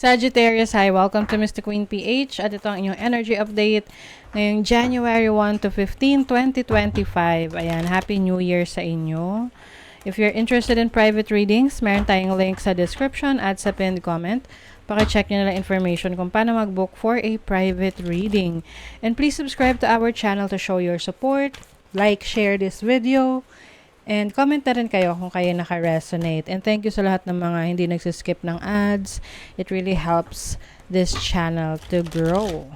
Sagittarius, hi! Welcome to Mr. Queen PH at ito ang inyong energy update ngayong January 1 to 15, 2025. Ayan, Happy New Year sa inyo. If you're interested in private readings, meron tayong link sa description at sa pinned comment. Paki-check nyo na lang information kung paano mag-book for a private reading. And please subscribe to our channel to show your support. Like, share this video. And comment na rin kayo kung kayo naka-resonate. And thank you sa lahat ng mga hindi nagsiskip ng ads. It really helps this channel to grow.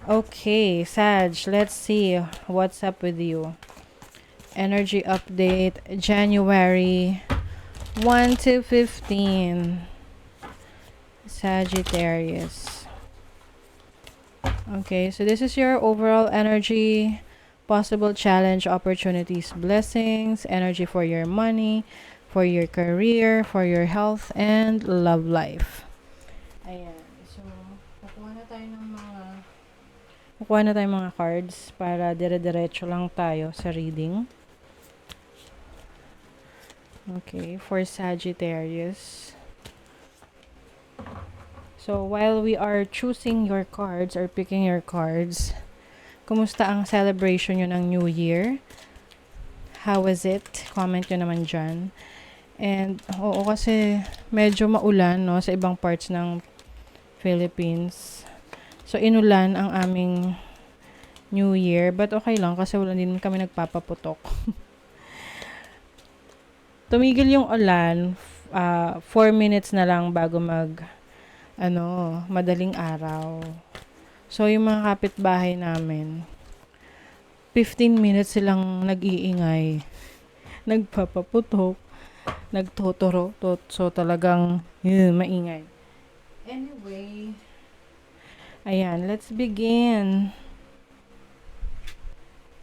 Okay, Sag, let's see what's up with you. Energy update, January 1 to 15. Sagittarius. Okay, so this is your overall energy. Possible challenge, opportunities, blessings, energy for your money, for your career, for your health, and love life. Ayan. So, kukuha na tayo mga cards para dire-diretso lang tayo sa reading. Okay, for Sagittarius. So, while we are choosing your cards or picking your cards, kumusta ang celebration nyo ng New Year? How was it? Comment nyo naman dyan. And, oo, kasi medyo maulan, no, sa ibang parts ng Philippines. So, inulan ang aming New Year. But okay lang kasi wala din kami nagpapaputok. Tumigil yung ulan, 4 minutes na lang bago madaling araw. So, yung mga kapitbahay namin, 15 minutes silang nag-iingay, nagpapaputok, nagtuturo. So, talagang maingay. Anyway, ayan, let's begin.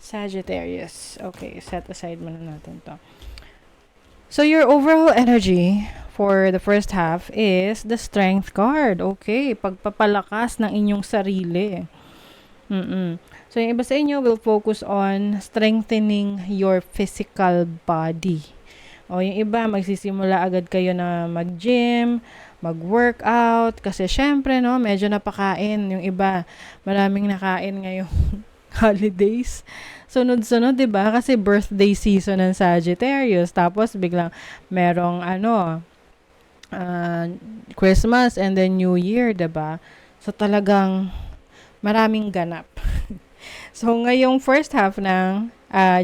Sagittarius. Okay, set aside muna natin to. So, your overall energy for the first half is the Strength card. Okay, pagpapalakas ng inyong sarili. So, yung iba sa inyo will focus on strengthening your physical body. O yung iba, magsisimula agad kayo na mag-gym, mag-workout. Kasi syempre, no, medyo napakain. Yung iba, maraming nakain ngayong holidays. Sunod-sunod, 'di ba? Kasi birthday season ng Sagittarius. Tapos biglang merong Christmas and then New Year, 'di ba? So talagang maraming ganap. So ngayong first half ng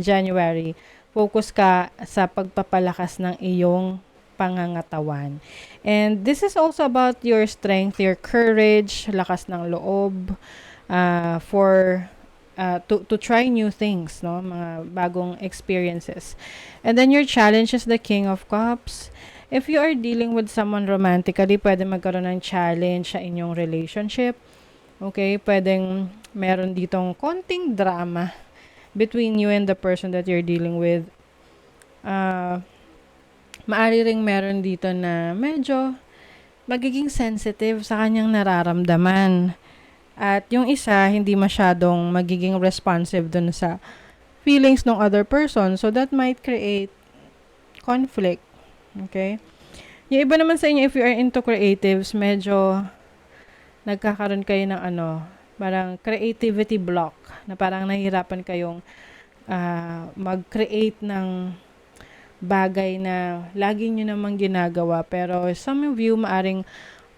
January, focus ka sa pagpapalakas ng iyong pangangatawan. And this is also about your strength, your courage, lakas ng loob, to try new things, no? Mga bagong experiences. And then your challenge is the King of Cups. If you are dealing with someone romantically, pwede magkaroon ng challenge sa inyong relationship. Okay? Pwedeng meron ditong konting drama between you and the person that you're dealing with. Maari ring meron dito na medyo magiging sensitive sa kanyang nararamdaman. At yung isa, hindi masyadong magiging responsive dun sa feelings ng other person. So, that might create conflict. Okay? Yung iba naman sa inyo, if you are into creatives, medyo nagkakaroon kayo ng parang creativity block. Na parang nahihirapan kayong mag-create ng bagay na lagi nyo namang ginagawa. Pero some of you, maaring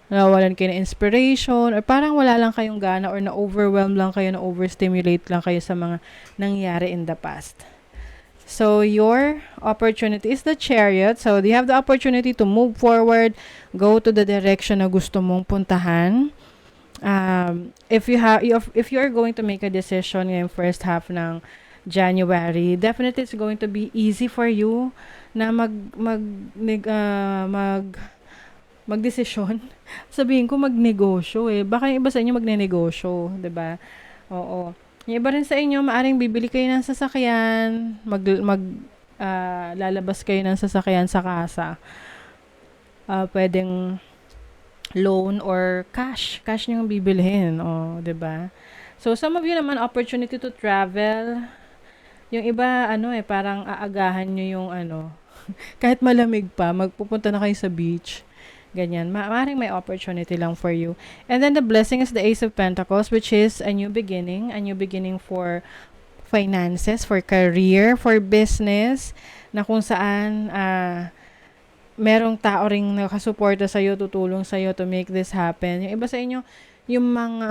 nawalan kayo ng inspiration or parang wala lang kayong gana or na-overwhelm lang kayo, na-overstimulate lang kayo sa mga nangyari in the past. So, your opportunity is the Chariot. So, you have the opportunity to move forward, go to the direction na gusto mong puntahan. If you are going to make a decision ngayong first half ng January, definitely it's going to be easy for you na magdesisyon. Sabihin ko magnegosyo Baka yung iba sa inyo magnenegosyo, 'di ba? Oo. Yung iba rin sa inyo maaring bibili kayo ng sasakyan, lalabas kayo ng sasakyan sa kasa. Pwedeng loan or cash niyo bibilhin, 'di ba? So some of you naman opportunity to travel. Yung iba parang aagahan niyo yung kahit malamig pa, magpupunta na kayo sa beach. Ganyan. Maaaring may opportunity lang for you. And then the blessing is the Ace of Pentacles, which is a new beginning for finances, for career, for business, na kung saan merong tao ring nakasuporta sa'yo, tutulong sa'yo to make this happen. Yung iba sa inyo, yung mga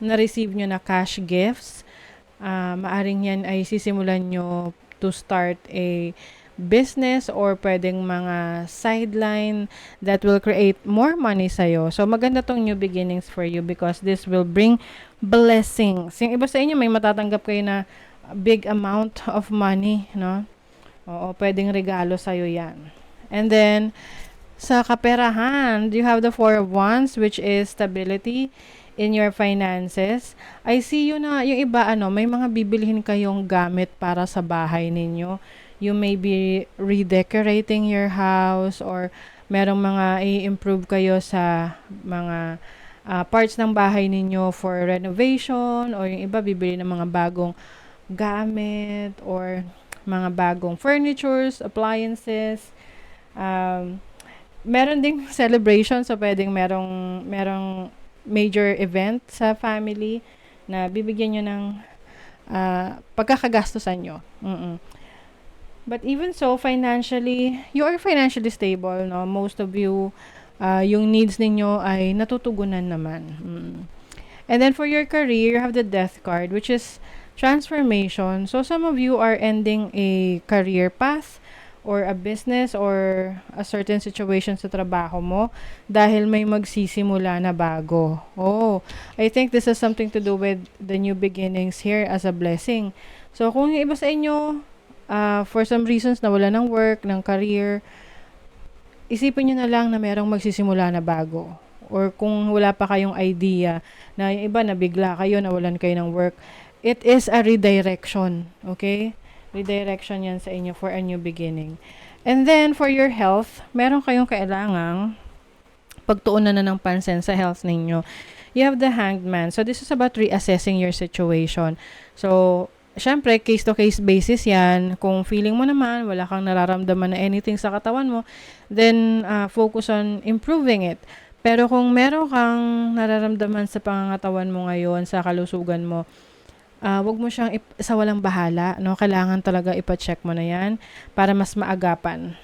na-receive nyo na cash gifts, maaring yan ay sisimulan nyo to start a business or pwedeng mga sideline that will create more money sa'yo. So, maganda tong new beginnings for you because this will bring blessings. Yung iba sa inyo, may matatanggap kayo na big amount of money, no? Oo, pwedeng regalo sa'yo yan. And then, sa kaperahan, you have the Four of Wands, which is stability in your finances. I see you na, yung iba, may mga bibilhin kayong gamit para sa bahay ninyo. You may be redecorating your house or merong mga i-improve kayo sa mga parts ng bahay ninyo for renovation, or yung iba bibili ng mga bagong gamit or mga bagong furnitures, appliances. Meron ding celebration, so pwedeng merong major event sa family na bibigyan nyo ng pagkakagastusan nyo. But even so, financially, you are financially stable, no? Most of you, yung needs ninyo ay natutugunan naman. And then for your career, you have the Death card, which is transformation. So some of you are ending a career path or a business or a certain situation sa trabaho mo dahil may magsisimula na bago. Oh, I think this has something to do with the new beginnings here as a blessing. So kung yung iba sa inyo, for some reasons nawala ng work, ng career, isipin nyo na lang na merong magsisimula na bago. Or kung wala pa kayong idea na yung iba nabigla kayo, nawalan kayo ng work, it is a redirection. Okay? Redirection yan sa inyo for a new beginning. And then, for your health, meron kayong kailangang pagtuunan na ng pansin sa health ninyo. You have the Hanged Man. So, this is about reassessing your situation. So, syempre, case-to-case basis yan. Kung feeling mo naman, wala kang nararamdaman na anything sa katawan mo, then focus on improving it. Pero kung meron kang nararamdaman sa pangangatawan mo ngayon, sa kalusugan mo, wag mo siyang sa walang bahala, no? Kailangan talaga ipa-check mo na yan para mas maagapan.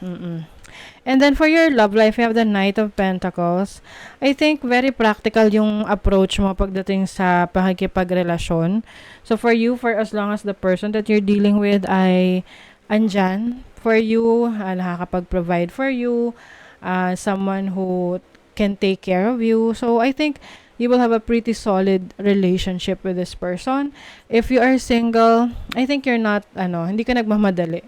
And then for your love life, you have the Knight of Pentacles. I think very practical yung approach mo pagdating sa pakikipagrelasyon. So for you, for as long as the person that you're dealing with ay andyan for you, nakakapag-provide for you, someone who can take care of you. So I think you will have a pretty solid relationship with this person. If you are single, I think you're not, hindi ka nagmamadali.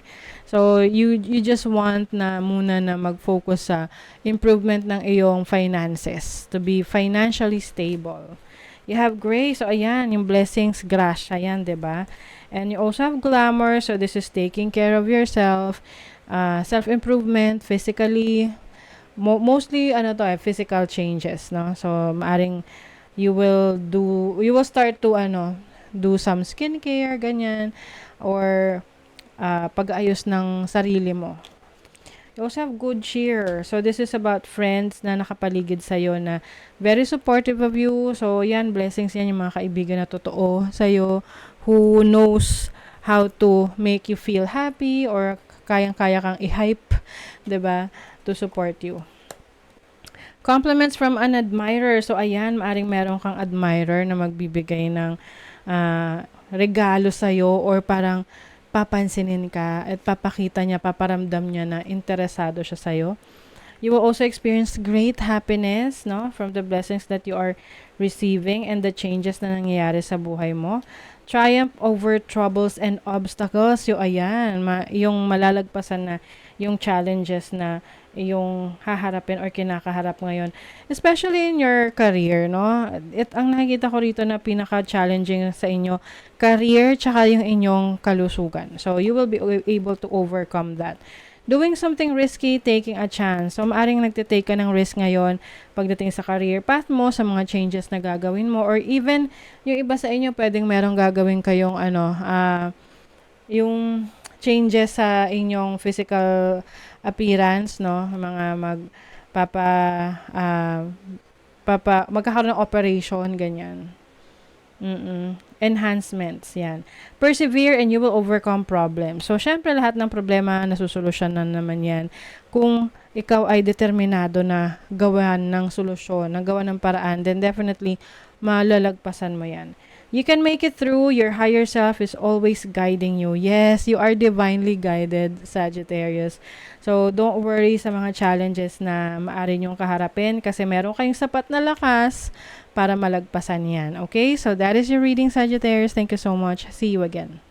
So, you just want na muna na mag-focus sa improvement ng iyong finances, to be financially stable. You have grace, so ayan, yung blessings, grasya, ayan, diba? And you also have glamour, so this is taking care of yourself, self-improvement, physically, mostly physical changes, no? So maaring you will start to do some skincare, ganyan, or pag-ayos ng sarili mo. You also have good cheer. So this is about friends na nakapaligid sa'yo na very supportive of you. So yan, blessings yan, yung mga kaibigan na totoo sa'yo, who knows how to make you feel happy or kayang-kaya kang i-hype, 'di ba, to support you. Compliments from an admirer. So, ayan, maaring meron kang admirer na magbibigay ng regalo sa'yo or parang papansinin ka at papakita niya, paparamdam niya na interesado siya sa'yo. You will also experience great happiness, no, from the blessings that you are receiving and the changes na nangyayari sa buhay mo. Triumph over troubles and obstacles. Yung ayan, yung malalagpasan na yung challenges na yung haharapin or kinakaharap ngayon. Especially in your career, no? Ang nakikita ko rito na pinaka-challenging sa inyo, career tsaka yung inyong kalusugan. So, you will be able to overcome that. Doing something risky, taking a chance. So, maaring nagtitake ka ng risk ngayon pagdating sa career path mo, sa mga changes na gagawin mo, or even, yung iba sa inyo, pwedeng merong gagawin kayong, yung changes sa inyong physical appearance, no? Mga papa, ah, magkakaroon ng operation, ganyan. Enhancements, yan. Persevere and you will overcome problems. So, syempre, lahat ng problema, nasusolusyonan naman yan. Kung ikaw ay determinado na gawan ng solusyon, na gawan ng paraan, then definitely, malalagpasan mo yan. You can make it through. Your higher self is always guiding you. Yes, you are divinely guided, Sagittarius. So, don't worry sa mga challenges na maaari nyong kaharapin kasi meron kayong sapat na lakas para malagpasan yan. Okay? So, that is your reading, Sagittarius. Thank you so much. See you again.